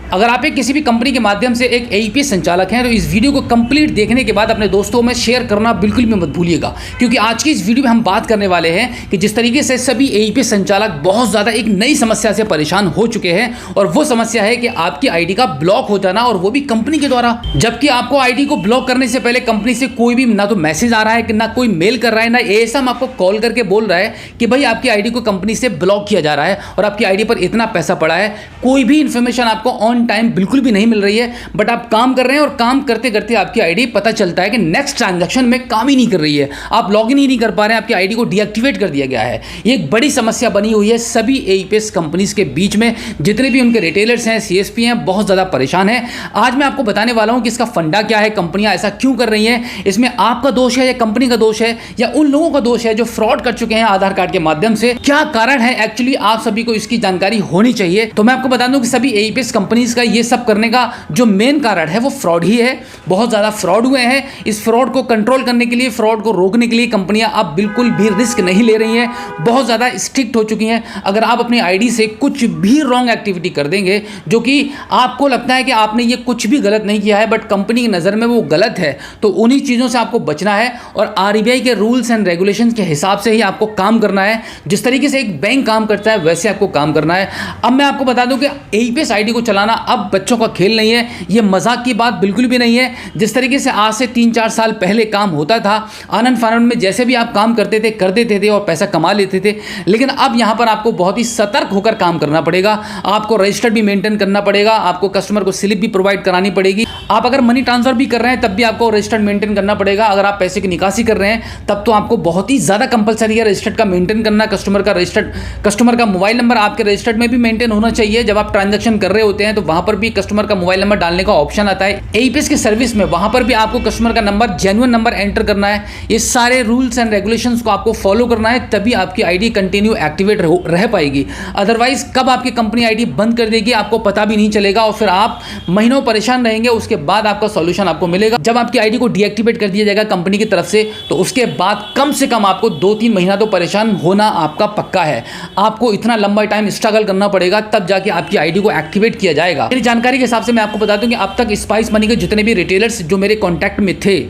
अगर आप एक किसी भी कंपनी के माध्यम से एक एईपीएस संचालक हैं तो इस वीडियो को कंप्लीट देखने के बाद अपने दोस्तों में शेयर करना बिल्कुल भी मत भूलिएगा, क्योंकि आज की इस वीडियो में हम बात करने वाले हैं कि जिस तरीके से सभी एईपीएस संचालक बहुत ज़्यादा एक नई समस्या से परेशान हो चुके हैं, और वो समस्या है कि आपकी आईडी का ब्लॉक हो जाना, और वो भी कंपनी के द्वारा। जबकि आपको आईडी को ब्लॉक करने से पहले कंपनी से कोई भी ना तो मैसेज आ रहा है, ना कोई मेल कर रहा है, ना एएसएम आपको कॉल करके बोल रहा है कि भाई आपकी आईडी को कंपनी से ब्लॉक किया जा रहा है और आपकी आईडी पर इतना पैसा पड़ा है। कोई भी इंफॉर्मेशन आपको ऑन टाइम बिल्कुल भी नहीं मिल रही है, बट आप काम कर रहे हैं और काम करते करते आपकी आईडी पता चलता है कि नेक्स्ट ट्रांजैक्शन में काम ही नहीं कर रही है, आप लॉगिन ही नहीं कर पा रहे हैं, आपकी आईडी को डीएक्टिवेट कर दिया गया है। ये एक बड़ी समस्या बनी हुई है सभी एईपीएस कंपनीज के बीच में। जितने भी उनके रिटेलर्स हैं, सीएसपी हैं, बहुत ज़्यादा परेशान हैं। आज मैं आपको बताने वाला हूं कि इसका फंडा क्या है, कंपनियां ऐसा क्यों कर रही हैं, इसमें आपका दोष है या कंपनी का दोष है या उन लोगों का दोष है जो फ्रॉड कर चुके हैं आधार कार्ड के माध्यम से। क्या कारण है एक्चुअली, आप सभी को इसकी जानकारी होनी चाहिए। तो मैं आपको बता दूं कि सभी एईपीएस कंपनीज का ये सब करने का जो मेन कारण है वो फ्रॉड ही है। बहुत ज़्यादा फ्रॉड हुए हैं। इस फ्रॉड को कंट्रोल करने के लिए, फ्रॉड को रोकने के लिए कंपनियां अब बिल्कुल भी रिस्क नहीं ले रही हैं, बहुत ज़्यादा स्ट्रिक्ट हो चुकी हैं। अगर आप अपनी आईडी से कुछ भी रॉन्ग एक्टिविटी कर देंगे जो कि आपको लगता है कि आपने ये कुछ भी गलत नहीं किया है बट कंपनी की नज़र में वो गलत है, तो उन्हीं चीज़ों से आपको बचना है और आरबीआई के रूल्स एंड रेगुलेशंस के हिसाब से ही आपको काम करना है। जिस तरीके से एक बैंक काम करता है वैसे आपको काम करना है। अब मैं आपको बता दूं कि एईपीएस आईडी को चलाना अब बच्चों का खेल नहीं है, ये मजाक की बात बिल्कुल भी नहीं है। जिस तरीके से आज से 3-4 साल पहले काम होता था, आनंद फानंद में जैसे भी आप काम करते थे कर देते थे और पैसा कमा लेते थे, लेकिन अब यहां पर आपको बहुत ही सतर्क होकर काम करना पड़ेगा। आपको रजिस्टर भी मेंटेन करना पड़ेगा, आपको कस्टमर को स्लिप भी प्रोवाइड करानी पड़ेगी। आप अगर मनी ट्रांसफर भी कर रहे हैं तब भी आपको रजिस्टर्ड मेंटेन करना पड़ेगा। अगर आप पैसे की निकासी कर रहे हैं तब तो आपको बहुत ही ज़्यादा कंपलसरी है रजिस्टर्ड का मेंटेन करना। कस्टमर का मोबाइल नंबर आपके रजिस्टर्ड में भी मेंटेन होना चाहिए। जब आप ट्रांजैक्शन कर रहे होते हैं तो वहां पर भी कस्टमर का मोबाइल नंबर डालने का ऑप्शन आता है एईपीएस की सर्विस में, वहां पर भी आपको कस्टमर का नंबर, जेन्युइन नंबर एंटर करना है। ये सारे रूल्स एंड रेगुलेशंस को आपको फॉलो करना है, तभी आपकी आईडी कंटिन्यू एक्टिवेट रह पाएगी। अदरवाइज कब आपकी कंपनी आईडी बंद कर देगी आपको पता भी नहीं चलेगा और फिर आप महीनों परेशान रहेंगे। उसके बाद आपका सॉल्यूशन आपको मिलेगा। जब आपकी आईडी को डीएक्टिवेट कर दिया जाएगा कंपनी की तरफ से, तो उसके बाद कम से कम आपको 2-3 महीना तो परेशान होना आपका पक्का है। आपको इतना लंबा टाइम स्ट्रगल करना पड़ेगा तब जाके आपकी आईडी को एक्टिवेट किया जाएगा। मेरी जानकारी के हिसाब से मैं आपको बता दूं कि अब तक स्पाइस मनी के जितने भी रिटेलर्स जो मेरे कॉन्टैक्ट में थे,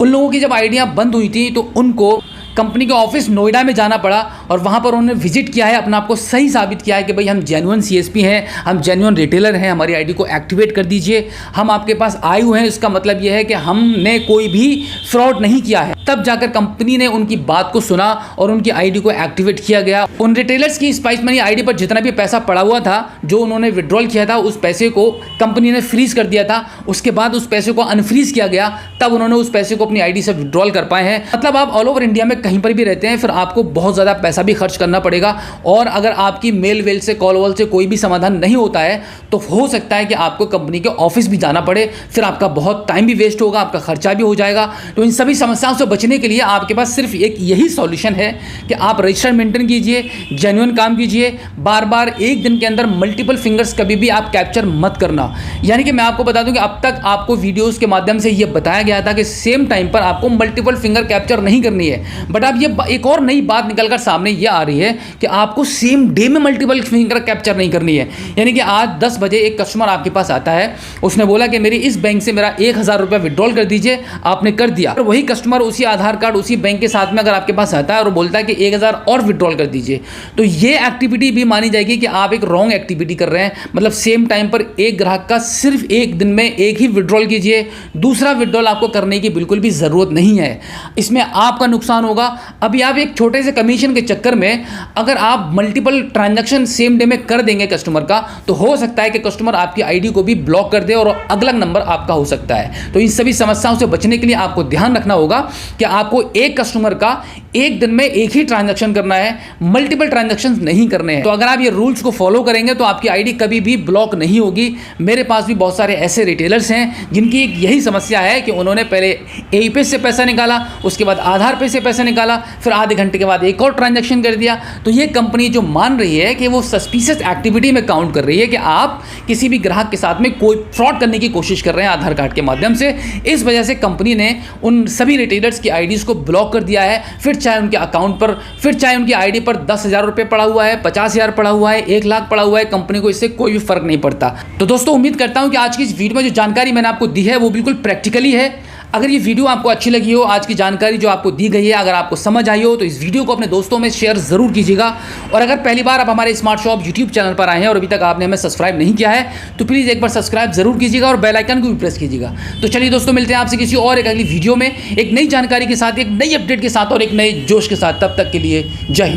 उन लोगों की जब आईडियां बंद हुई थी तो उनको कंपनी के ऑफिस नोएडा में जाना पड़ा और वहाँ पर उन्होंने विजिट किया है, अपना आपको सही साबित किया है कि भाई हम जेन्युइन सीएसपी हैं, हम जेन्युइन रिटेलर हैं, हमारी आईडी को एक्टिवेट कर दीजिए, हम आपके पास आए हुए हैं। इसका मतलब यह है कि हमने कोई भी फ्रॉड नहीं किया है। तब जाकर कंपनी ने उनकी बात को सुना और उनकी आईडी को एक्टिवेट किया गया। उन रिटेलर्स की स्पाइस मनी आईडी पर जितना भी पैसा पड़ा हुआ था, जो उन्होंने विड्रॉल किया था, उस पैसे को कंपनी ने फ्रीज कर दिया था। उसके बाद उस पैसे को अनफ्रीज किया गया, तब उन्होंने उस पैसे को अपनी आईडी से विड्रॉल कर पाए हैं। मतलब आप ऑल ओवर इंडिया में कहीं पर भी रहते हैं, फिर आपको बहुत ज़्यादा पैसा भी खर्च करना पड़ेगा। और अगर आपकी मेल वेल से, कॉल वॉल से कोई भी समाधान नहीं होता है तो हो सकता है कि आपको कंपनी के ऑफिस भी जाना पड़े, फिर आपका बहुत टाइम भी वेस्ट होगा, आपका खर्चा भी हो जाएगा। तो इन सभी समस्याओं से बचने के लिए आपके पास सिर्फ एक यही सॉल्यूशन है कि आप रजिस्टर मेंटेन कीजिए, जेन्युइन काम कीजिए, बार बार एक दिन के अंदर मल्टीपल फिंगर्स कभी भी आप कैप्चर मत करना। यानी कि मैं आपको बता दूं कि अब तक आपको वीडियोस के माध्यम से यह बताया गया था कि सेम टाइम पर आपको मल्टीपल फिंगर कैप्चर नहीं करनी है, बट अब ये एक और नई बात निकलकर सामने ये आ रही है कि आपको सेम डे में मल्टीपल फिंगर कैप्चर नहीं करनी है। यानी कि आज 10 बजे एक कस्टमर आपके पास आता है, उसने बोला कि मेरी इस बैंक से मेरा 1000 रुपया विड्रॉल कर दीजिए, आपने कर दिया। और वही कस्टमर उसी आधार कार्ड, उसी बैंक के साथ में अगर आपके पास आता है और बोलता है कि 1000 और विड्रॉल कर दीजिए, तो ये एक्टिविटी भी मानी जाएगी कि आप एक रॉन्ग एक्टिविटी कर रहे हैं। मतलब सेम टाइम पर एक ग्राहक का सिर्फ एक दिन में एक ही विड्रॉल कीजिए, दूसरा विड्रॉल आपको करने की बिल्कुल भी ज़रूरत नहीं है। इसमें आपका नुकसान होगा। अभी आप एक छोटे से कमीशन के चक्कर में अगर आप मल्टीपल ट्रांजैक्शन सेम डे में कर देंगे कस्टमर का, तो हो सकता है कि कस्टमर आपकी आईडी को भी ब्लॉक कर दे और अगला नंबर आपका हो सकता है। तो इन सभी समस्याओं से बचने के लिए आपको ध्यान रखना होगा कि आपको एक कस्टमर का एक दिन में एक ही ट्रांजैक्शन करना है, मल्टीपल ट्रांजैक्शन नहीं करने हैं। तो अगर आप ये रूल्स को फॉलो करेंगे तो आपकी आईडी कभी भी ब्लॉक नहीं होगी। मेरे पास भी बहुत सारे ऐसे रिटेलर्स हैं जिनकी यही समस्या है कि उन्होंने पहले एईपीएस से पैसा निकाला, उसके बाद आधार पे से पैसा निकाला, फिर आधे घंटे के बाद एक और ट्रांजैक्शन कर दिया। तो ये कंपनी जो मान रही है कि वो सस्पिशियस एक्टिविटी में काउंट कर रही है कि आप किसी भी ग्राहक के साथ में कोई फ्रॉड करने की कोशिश कर रहे हैं आधार कार्ड के माध्यम से। इस वजह से कंपनी ने उन सभी रिटेलर्स की आईडीज़ को ब्लॉक कर दिया है। फिर चाहे उनके अकाउंट पर, फिर चाहे उनकी आईडी पर 10,000 रुपये पड़ा हुआ है, 50,000 पड़ा हुआ है, 1 लाख पड़ा हुआ है, कंपनी को इससे कोई भी फर्क नहीं पड़ता। तो दोस्तों उम्मीद करता हूं कि आज की इस वीडियो में जो जानकारी मैंने आपको दी है वो बिल्कुल प्रैक्टिकली है। अगर ये वीडियो आपको अच्छी लगी हो, आज की जानकारी जो आपको दी गई है अगर आपको समझ आई हो, तो इस वीडियो को अपने दोस्तों में शेयर जरूर कीजिएगा। और अगर पहली बार आप हमारे स्मार्ट शॉप यूट्यूब चैनल पर आए हैं और अभी तक आपने हमें सब्सक्राइब नहीं किया है तो प्लीज़ एक बार सब्सक्राइब जरूर कीजिएगा और बेल आइकन को भी प्रेस कीजिएगा। तो चलिए दोस्तों, मिलते हैं आपसे किसी और एक अगली वीडियो में एक नई जानकारी के साथ, एक नई अपडेट के साथ और एक नए जोश के साथ। तब तक के लिए जय हिंद।